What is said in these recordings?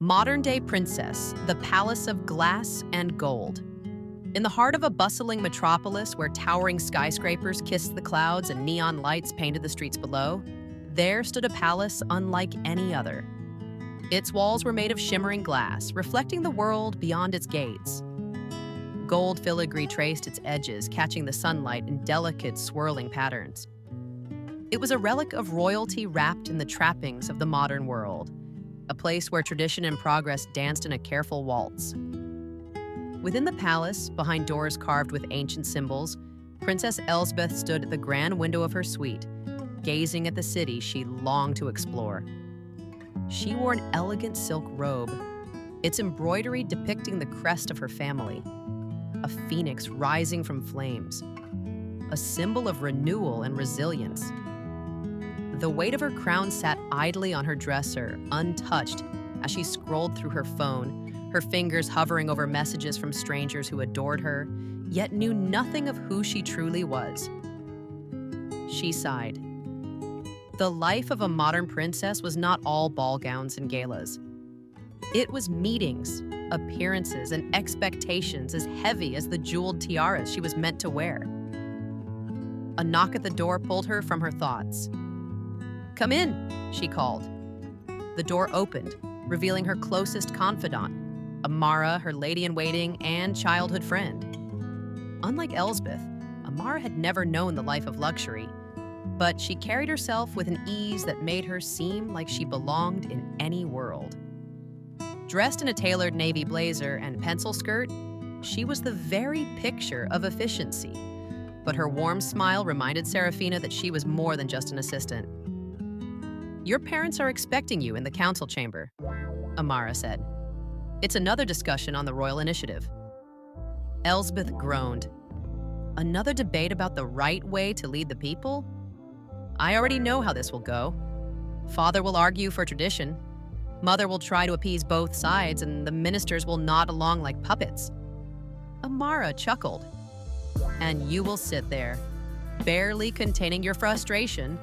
Modern-day princess, the palace of glass and gold. In the heart of a bustling metropolis where towering skyscrapers kissed the clouds and neon lights painted the streets below, there stood a palace unlike any other. Its walls were made of shimmering glass, reflecting the world beyond its gates. Gold filigree traced its edges, catching the sunlight in delicate, swirling patterns. It was a relic of royalty wrapped in the trappings of the modern world, a place where tradition and progress danced in a careful waltz. Within the palace, behind doors carved with ancient symbols, Princess Elsbeth stood at the grand window of her suite, gazing at the city she longed to explore. She wore an elegant silk robe, its embroidery depicting the crest of her family, a phoenix rising from flames, a symbol of renewal and resilience. The weight of her crown sat idly on her dresser, untouched, as she scrolled through her phone, her fingers hovering over messages from strangers who adored her, yet knew nothing of who she truly was. She sighed. The life of a modern princess was not all ball gowns and galas. It was meetings, appearances, and expectations as heavy as the jeweled tiaras she was meant to wear. A knock at the door pulled her from her thoughts. "Come in," she called. The door opened, revealing her closest confidant, Amara, her lady-in-waiting and childhood friend. Unlike Elsbeth, Amara had never known the life of luxury, but she carried herself with an ease that made her seem like she belonged in any world. Dressed in a tailored navy blazer and pencil skirt, she was the very picture of efficiency, but her warm smile reminded Seraphina that she was more than just an assistant. "Your parents are expecting you in the council chamber," Amara said. "It's another discussion on the royal initiative." Elsbeth groaned. "Another debate about the right way to lead the people? I already know how this will go. Father will argue for tradition. Mother will try to appease both sides, and the ministers will nod along like puppets." Amara chuckled. "And you will sit there, barely containing your frustration."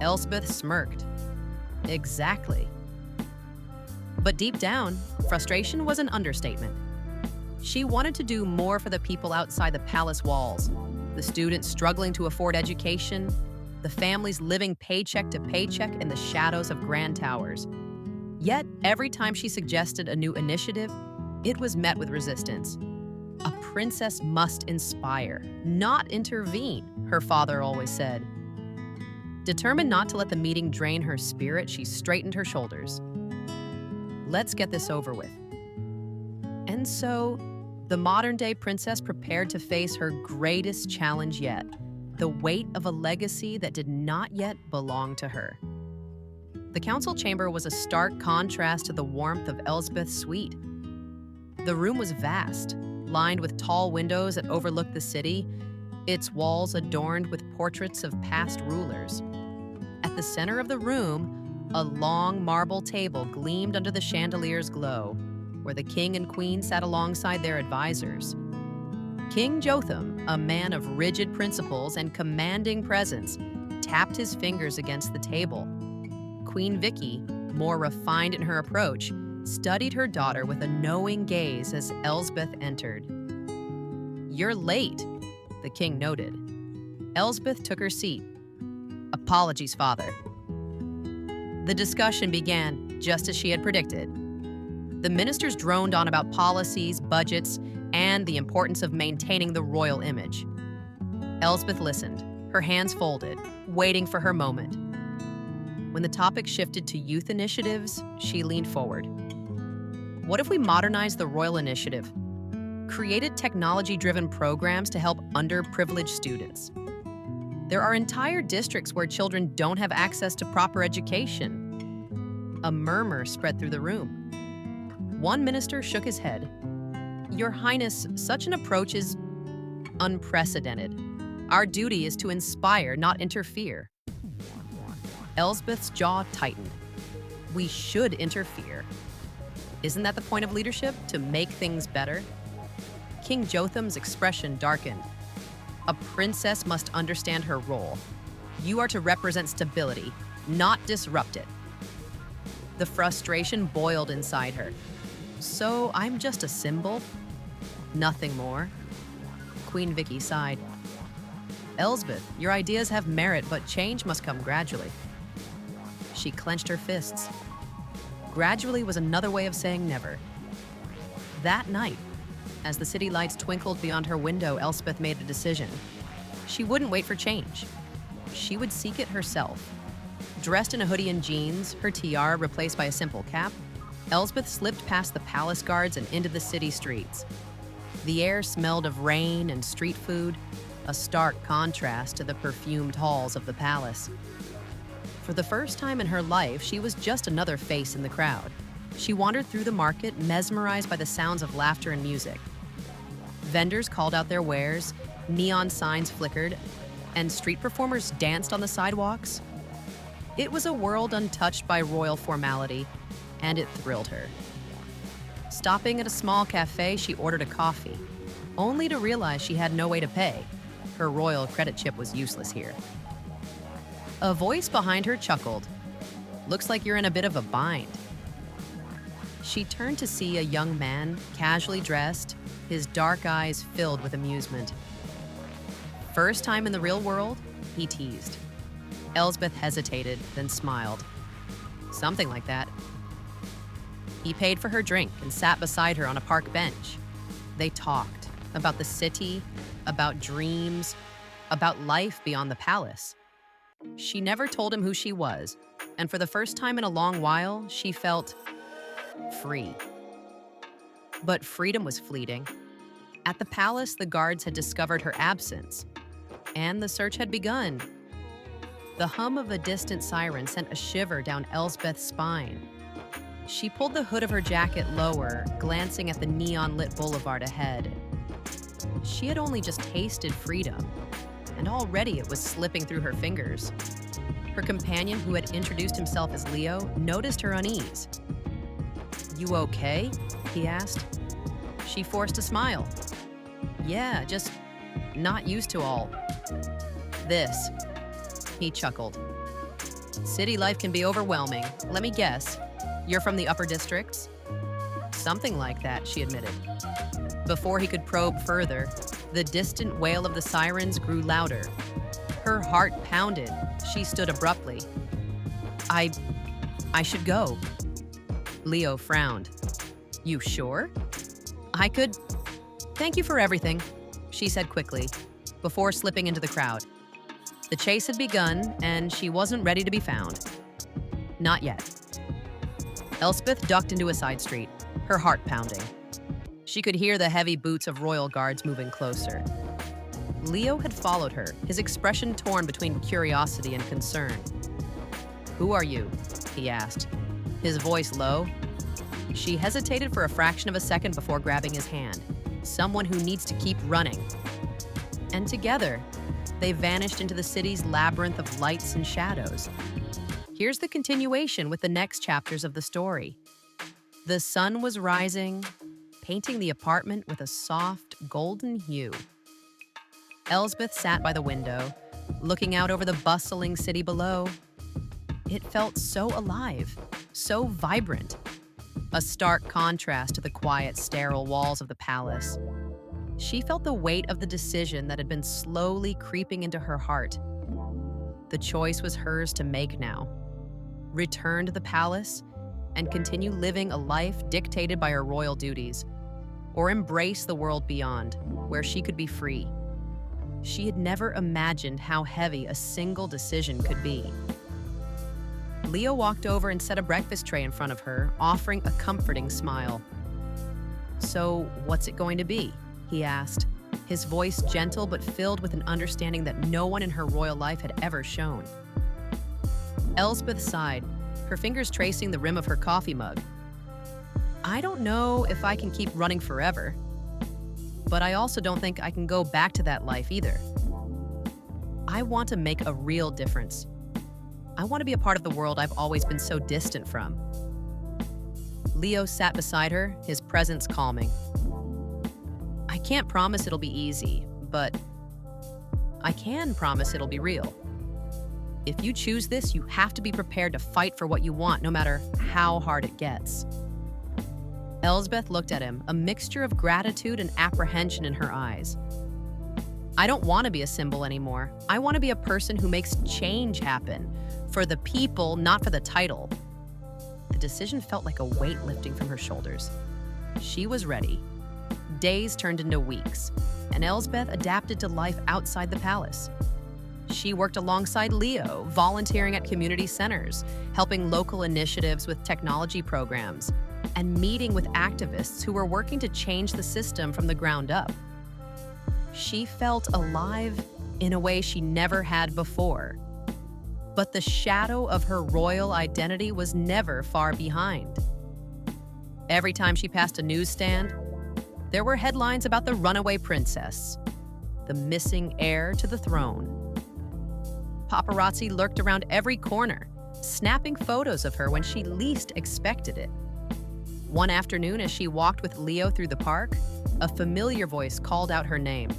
Elsbeth smirked. "Exactly." But deep down, frustration was an understatement. She wanted to do more for the people outside the palace walls, the students struggling to afford education, the families living paycheck to paycheck in the shadows of grand towers. Yet, every time she suggested a new initiative, it was met with resistance. "A princess must inspire, not intervene," her father always said. Determined not to let the meeting drain her spirit, she straightened her shoulders. "Let's get this over with." And so, the modern-day princess prepared to face her greatest challenge yet, the weight of a legacy that did not yet belong to her. The council chamber was a stark contrast to the warmth of Elsbeth's suite. The room was vast, lined with tall windows that overlooked the city, its walls adorned with portraits of past rulers. At the center of the room, a long marble table gleamed under the chandelier's glow, where the king and queen sat alongside their advisors. King Jotham, a man of rigid principles and commanding presence, tapped his fingers against the table. Queen Vicky, more refined in her approach, studied her daughter with a knowing gaze as Elsbeth entered. "You're late," the king noted. Elsbeth took her seat. "Apologies, father." The discussion began just as she had predicted. The ministers droned on about policies, budgets, and the importance of maintaining the royal image. Elsbeth listened, her hands folded, waiting for her moment. When the topic shifted to youth initiatives, she leaned forward. "What if we modernized the royal initiative? Created technology-driven programs to help underprivileged students? There are entire districts where children don't have access to proper education." A murmur spread through the room. One minister shook his head. "Your Highness, such an approach is unprecedented. Our duty is to inspire, not interfere." Elsbeth's jaw tightened. "We should interfere. Isn't that the point of leadership, to make things better?" King Jotham's expression darkened. "A princess must understand her role. You are to represent stability, not disrupt it." The frustration boiled inside her. So I'm just a symbol? Nothing more. Queen Vicky sighed. Elsbeth, your ideas have merit, but change must come gradually. She clenched her fists. Gradually was another way of saying never. That night, as the city lights twinkled beyond her window, Elspeth made a decision. She wouldn't wait for change. She would seek it herself. Dressed in a hoodie and jeans, her tiara replaced by a simple cap, Elspeth slipped past the palace guards and into the city streets. The air smelled of rain and street food, a stark contrast to the perfumed halls of the palace. For the first time in her life, she was just another face in the crowd. She wandered through the market, mesmerized by the sounds of laughter and music. Vendors called out their wares, neon signs flickered, and street performers danced on the sidewalks. It was a world untouched by royal formality, and it thrilled her. Stopping at a small cafe, she ordered a coffee, only to realize she had no way to pay. Her royal credit chip was useless here. A voice behind her chuckled. Looks like you're in a bit of a bind. She turned to see a young man, casually dressed, his dark eyes filled with amusement. First time in the real world? He teased. Elsbeth hesitated, then smiled. Something like that. He paid for her drink and sat beside her on a park bench. They talked about the city, about dreams, about life beyond the palace. She never told him who she was, and for the first time in a long while, she felt free. But freedom was fleeting. At the palace, the guards had discovered her absence, and the search had begun. The hum of a distant siren sent a shiver down Elsbeth's spine. She pulled the hood of her jacket lower, glancing at the neon-lit boulevard ahead. She had only just tasted freedom, and already it was slipping through her fingers. Her companion, who had introduced himself as Leo, noticed her unease. "You okay?" he asked. She forced a smile. "Yeah, just not used to all this." He chuckled. "City life can be overwhelming. Let me guess, you're from the upper districts?" "Something like that," she admitted. Before he could probe further, the distant wail of the sirens grew louder. Her heart pounded. She stood abruptly. I should go." Leo frowned. "You sure?" "I could. Thank you for everything," she said quickly, before slipping into the crowd. The chase had begun, and she wasn't ready to be found. Not yet. Elspeth ducked into a side street, her heart pounding. She could hear the heavy boots of royal guards moving closer. Leo had followed her, his expression torn between curiosity and concern. "Who are you?" he asked, his voice low. She hesitated for a fraction of a second before grabbing his hand. Someone who needs to keep running. And together, they vanished into the city's labyrinth of lights and shadows. Here's the continuation with the next chapters of the story. The sun was rising, painting the apartment with a soft, golden hue. Elsbeth sat by the window, looking out over the bustling city below. It felt so alive, so vibrant. A stark contrast to the quiet, sterile walls of the palace. She felt the weight of the decision that had been slowly creeping into her heart. The choice was hers to make now. Return to the palace and continue living a life dictated by her royal duties, or embrace the world beyond, where she could be free. She had never imagined how heavy a single decision could be. Leo walked over and set a breakfast tray in front of her, offering a comforting smile. "So, what's it going to be?" he asked, his voice gentle but filled with an understanding that no one in her royal life had ever shown. Elsbeth sighed, her fingers tracing the rim of her coffee mug. "I don't know if I can keep running forever, but I also don't think I can go back to that life either. I want to make a real difference. I want to be a part of the world I've always been so distant from." Leo sat beside her, his presence calming. "I can't promise it'll be easy, but I can promise it'll be real." If you choose this, you have to be prepared to fight for what you want, no matter how hard it gets. Elsbeth looked at him, a mixture of gratitude and apprehension in her eyes. I don't want to be a symbol anymore. I want to be a person who makes change happen. For the people, not for the title. The decision felt like a weight lifting from her shoulders. She was ready. Days turned into weeks, and Elsbeth adapted to life outside the palace. She worked alongside Leo, volunteering at community centers, helping local initiatives with technology programs, and meeting with activists who were working to change the system from the ground up. She felt alive in a way she never had before. But the shadow of her royal identity was never far behind. Every time she passed a newsstand, there were headlines about the runaway princess, the missing heir to the throne. Paparazzi lurked around every corner, snapping photos of her when she least expected it. One afternoon, as she walked with Leo through the park, a familiar voice called out her name.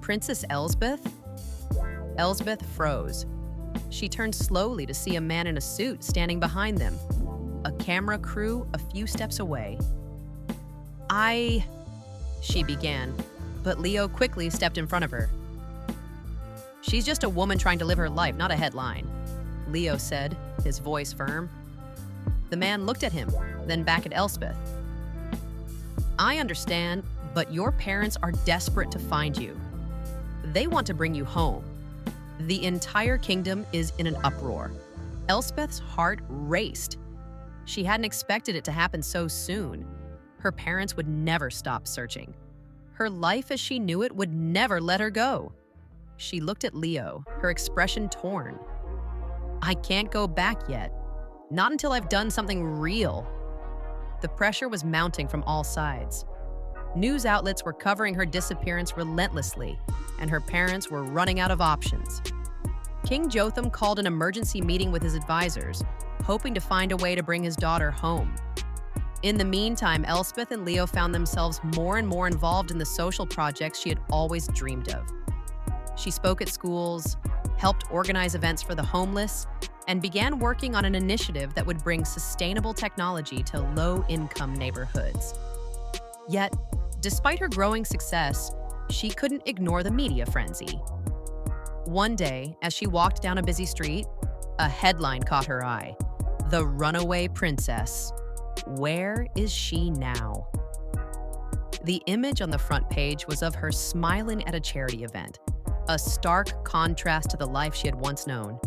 Princess Elsbeth? Elsbeth froze. She turned slowly to see a man in a suit standing behind them, a camera crew a few steps away. She began, but Leo quickly stepped in front of her. She's just a woman trying to live her life, not a headline, Leo said, his voice firm. The man looked at him, then back at Elsbeth. I understand, but your parents are desperate to find you. They want to bring you home. The entire kingdom is in an uproar. Elsbeth's heart raced. She hadn't expected it to happen so soon. Her parents would never stop searching. Her life as she knew it would never let her go. She looked at Leo, her expression torn. I can't go back yet. Not until I've done something real. The pressure was mounting from all sides. News outlets were covering her disappearance relentlessly, and her parents were running out of options. King Jotham called an emergency meeting with his advisors, hoping to find a way to bring his daughter home. In the meantime, Elsbeth and Leo found themselves more and more involved in the social projects she had always dreamed of. She spoke at schools, helped organize events for the homeless, and began working on an initiative that would bring sustainable technology to low-income neighborhoods. Yet, despite her growing success, she couldn't ignore the media frenzy. One day, as she walked down a busy street, a headline caught her eye. The runaway princess. Where is she now? The image on the front page was of her smiling at a charity event, a stark contrast to the life she had once known.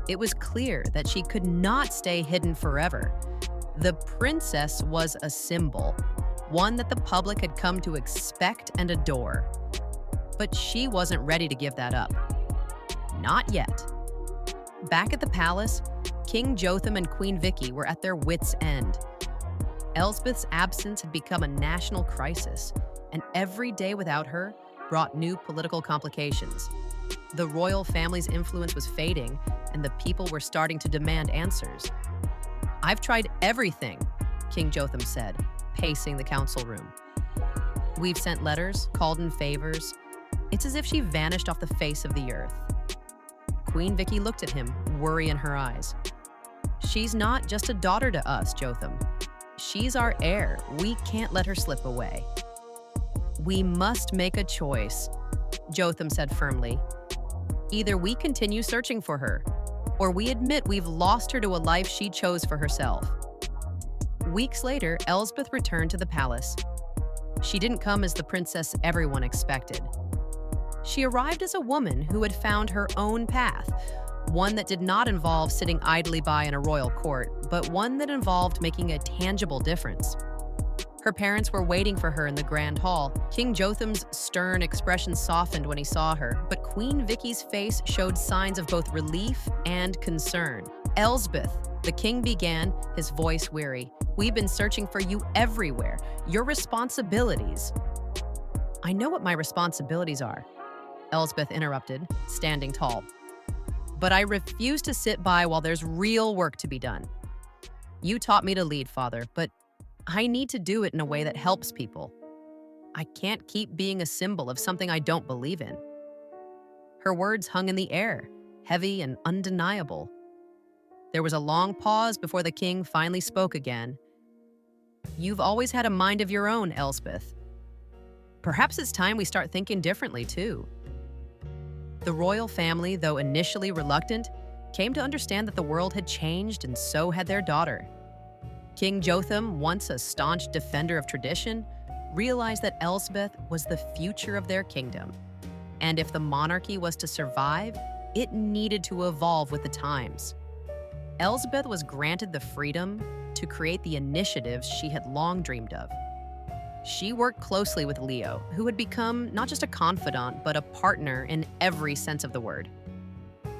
It was clear that she could not stay hidden forever. The princess was a symbol, one that the public had come to expect and adore. But she wasn't ready to give that up. Not yet. Back at the palace, King Jotham and Queen Vicky were at their wits' end. Elsbeth's absence had become a national crisis, and every day without her brought new political complications. The royal family's influence was fading, and the people were starting to demand answers. I've tried everything, King Jotham said, pacing the council room. We've sent letters, called in favors. It's as if she vanished off the face of the earth. Queen Vicky looked at him, worry in her eyes. She's not just a daughter to us, Jotham. She's our heir. We can't let her slip away. We must make a choice, Jotham said firmly. Either we continue searching for her, or we admit we've lost her to a life she chose for herself. Weeks later, Elsbeth returned to the palace. She didn't come as the princess everyone expected. She arrived as a woman who had found her own path, one that did not involve sitting idly by in a royal court, but one that involved making a tangible difference. Her parents were waiting for her in the grand hall. King Jotham's stern expression softened when he saw her, but Queen Vicky's face showed signs of both relief and concern. Elsbeth, the king began, his voice weary. We've been searching for you everywhere. Your responsibilities. I know what my responsibilities are, Elsbeth interrupted, standing tall. But I refuse to sit by while there's real work to be done. You taught me to lead, Father, but I need to do it in a way that helps people. I can't keep being a symbol of something I don't believe in. Her words hung in the air, heavy and undeniable. There was a long pause before the king finally spoke again. "You've always had a mind of your own, Elspeth. Perhaps it's time we start thinking differently, too." The royal family, though initially reluctant, came to understand that the world had changed and so had their daughter. King Jotham, once a staunch defender of tradition, realized that Elspeth was the future of their kingdom. And if the monarchy was to survive, it needed to evolve with the times. Elspeth was granted the freedom to create the initiatives she had long dreamed of. She worked closely with Leo, who had become not just a confidant, but a partner in every sense of the word.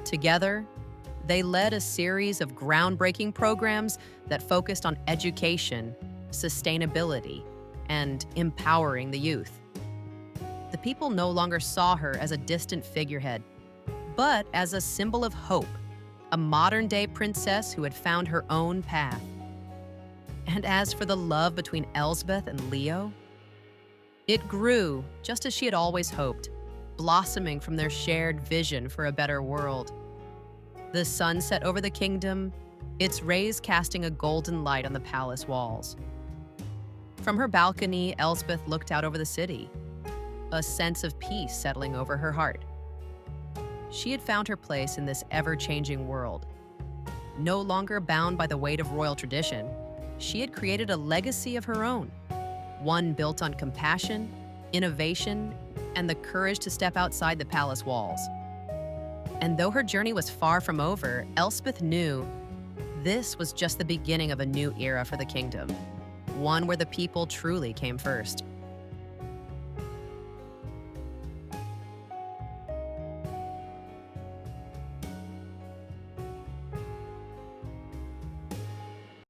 Together, they led a series of groundbreaking programs that focused on education, sustainability, and empowering the youth. The people no longer saw her as a distant figurehead, but as a symbol of hope, a modern-day princess who had found her own path. And as for the love between Elspeth and Leo, it grew just as she had always hoped, blossoming from their shared vision for a better world. The sun set over the kingdom, its rays casting a golden light on the palace walls. From her balcony, Elspeth looked out over the city, a sense of peace settling over her heart. She had found her place in this ever-changing world. No longer bound by the weight of royal tradition, she had created a legacy of her own, one built on compassion, innovation, and the courage to step outside the palace walls. And though her journey was far from over, Elspeth knew this was just the beginning of a new era for the kingdom, one where the people truly came first.